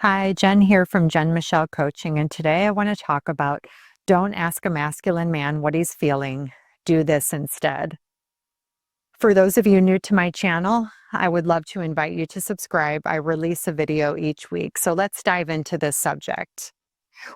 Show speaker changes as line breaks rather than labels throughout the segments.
Hi, Jen here from Jen Michelle Coaching, and today I want to talk about don't ask a masculine man what he's feeling. Do this instead. For those of you new to my channel, I would love to invite you to subscribe. I release a video each week, so let's dive into this subject.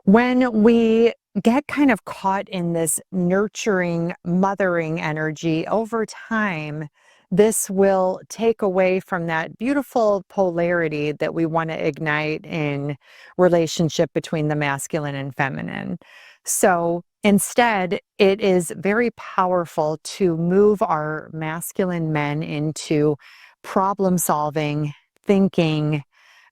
When we get kind of caught in this nurturing, mothering energy over time, this will take away from that beautiful polarity that we want to ignite in relationship between the masculine and feminine. So instead, it is very powerful to move our masculine men into problem solving, thinking,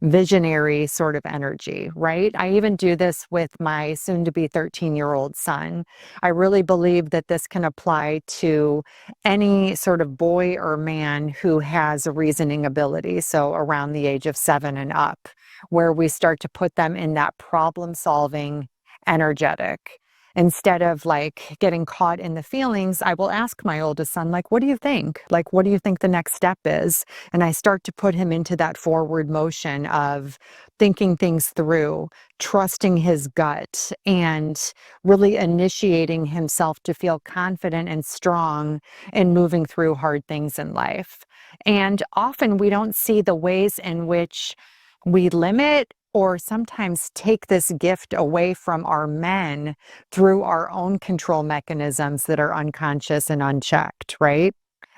visionary sort of energy, right? I even do this with my soon to be 13-year-old son. I really believe that this can apply to any sort of boy or man who has a reasoning ability. So around the age of 7 and up, where we start to put them in that problem solving energetic. Instead of like getting caught in the feelings, I will ask my oldest son, like, what do you think? Like, what do you think the next step is? And I start to put him into that forward motion of thinking things through, trusting his gut, and really initiating himself to feel confident and strong in moving through hard things in life. And often we don't see the ways in which we limit or sometimes take this gift away from our men through our own control mechanisms that are unconscious and unchecked, right?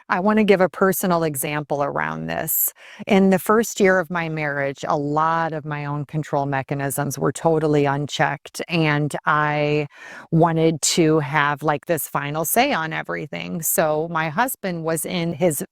I want to give a personal example around this. In the first year of my marriage, a lot of my own control mechanisms were totally unchecked, and I wanted to have like this final say on everything. So my husband was in his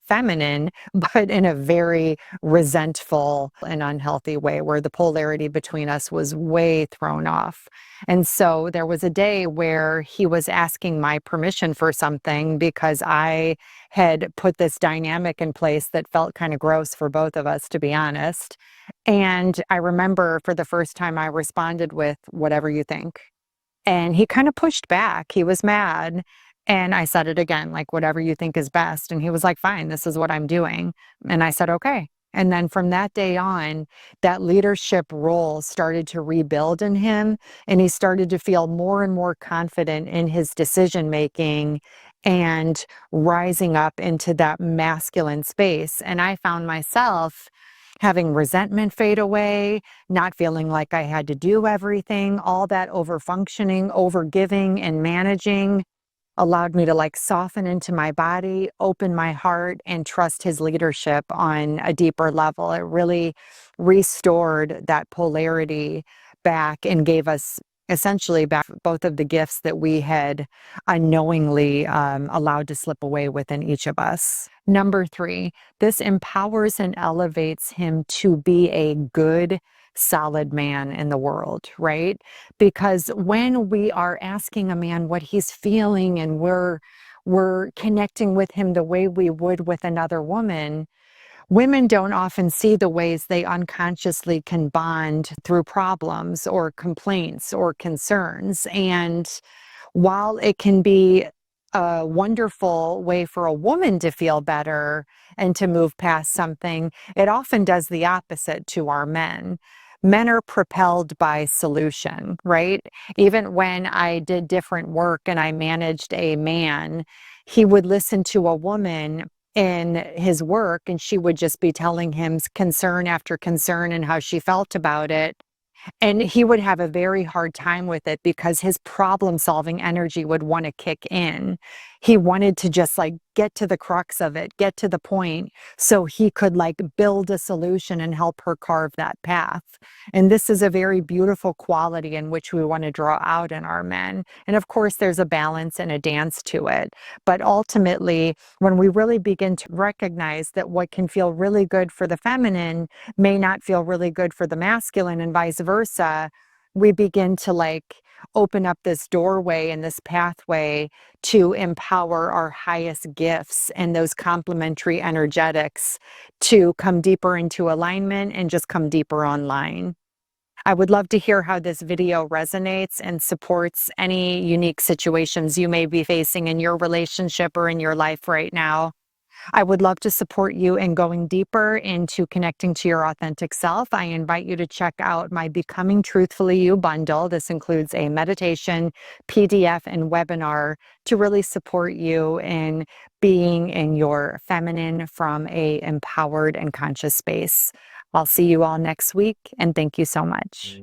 feminine, but in a very resentful and unhealthy way, where the polarity between us was way thrown off. And so there was a day where he was asking my permission for something because I had put this dynamic in place that felt kind of gross for both of us, to be honest. And I remember for the first time I responded with, whatever you think. And he kind of pushed back. He was mad. And I said it again, like, whatever you think is best. And he was like, fine, this is what I'm doing. And I said, okay. And then from that day on, that leadership role started to rebuild in him. And he started to feel more and more confident in his decision making and rising up into that masculine space. And I found myself having resentment fade away, not feeling like I had to do everything, all that over functioning, over giving and managing allowed me to like soften into my body, open my heart, and trust his leadership on a deeper level. It really restored that polarity back and gave us essentially back both of the gifts that we had unknowingly allowed to slip away within each of us. Number 3, this empowers and elevates him to be a good, solid man in the world, right? Because when we are asking a man what he's feeling and we're connecting with him the way we would with another woman, women don't often see the ways they unconsciously can bond through problems or complaints or concerns. And while it can be a wonderful way for a woman to feel better and to move past something, it often does the opposite to our men. Men are propelled by solution, right? Even when I did different work and I managed a man, he would listen to a woman in his work and she would just be telling him concern after concern and how she felt about it. And he would have a very hard time with it because his problem solving energy would want to kick in. He wanted to just like get to the crux of it, get to the point so he could like build a solution and help her carve that path. And this is a very beautiful quality in which we want to draw out in our men. And of course, there's a balance and a dance to it. But ultimately, when we really begin to recognize that what can feel really good for the feminine may not feel really good for the masculine and vice versa, we begin to like open up this doorway and this pathway to empower our highest gifts and those complementary energetics to come deeper into alignment and just come deeper online. I would love to hear how this video resonates and supports any unique situations you may be facing in your relationship or in your life right now. I would love to support you in going deeper into connecting to your authentic self. I invite you to check out my Becoming Truthfully You bundle. This includes a meditation, PDF, and webinar to really support you in being in your feminine from a empowered and conscious space. I'll see you all next week, and thank you so much.